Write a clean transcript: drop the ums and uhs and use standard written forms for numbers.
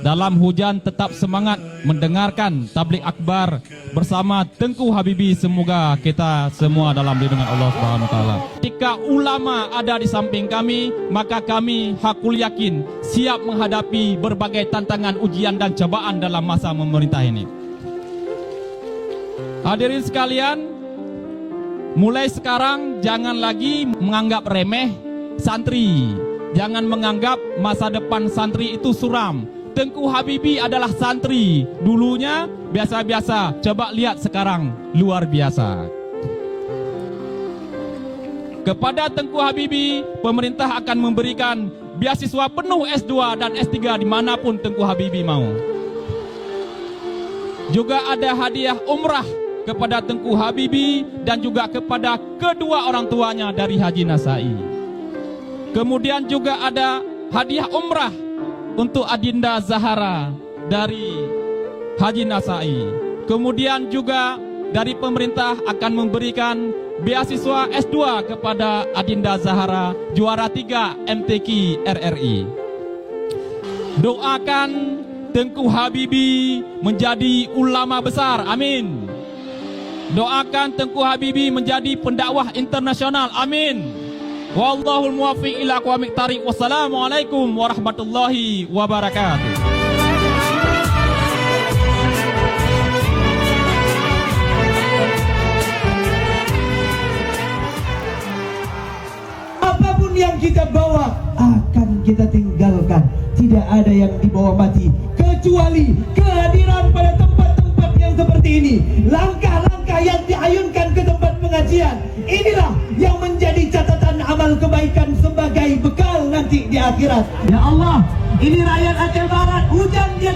dalam hujan tetap semangat mendengarkan tabligh akbar bersama Tengku Habibi. Semoga kita semua dalam lindungan Allah Subhanahu wa taala. Ketika ulama ada di samping kami, maka kami hakul yakin siap menghadapi berbagai tantangan, ujian dan cobaan dalam masa memerintah ini. Hadirin sekalian, mulai sekarang jangan lagi menganggap remeh santri. Jangan menganggap masa depan santri itu suram. Tengku Habibi adalah santri. Dulunya biasa-biasa, coba lihat sekarang luar biasa. Kepada Tengku Habibi, pemerintah akan memberikan beasiswa penuh S2 dan S3 dimanapun Tengku Habibi mau. Juga ada hadiah umrah kepada Tengku Habibi dan juga kepada kedua orang tuanya dari Haji Nasai. Kemudian juga ada hadiah umrah untuk Adinda Zahara dari Haji Nasai. Kemudian juga dari pemerintah akan memberikan beasiswa S2 kepada Adinda Zahara, juara 3 MTQ RRI. Doakan Tengku Habibi menjadi ulama besar, amin. Doakan Tengku Habibi menjadi pendakwah internasional, amin. Wallahul muwaffiq ila aqwamit thariq. Wassalamualaikum warahmatullahi wabarakatuh. Apapun yang kita bawa akan kita tinggalkan. Tidak ada yang dibawa mati kecuali kehadiran pada tempat-tempat yang seperti ini. Langkah-langkah yang diayunkan ke tempat pengajian, inilah yang menjadi catatan amal kebaikan sebagai bekal nanti di akhirat. Ya Allah, ini rakyat Aceh Barat, hujan dia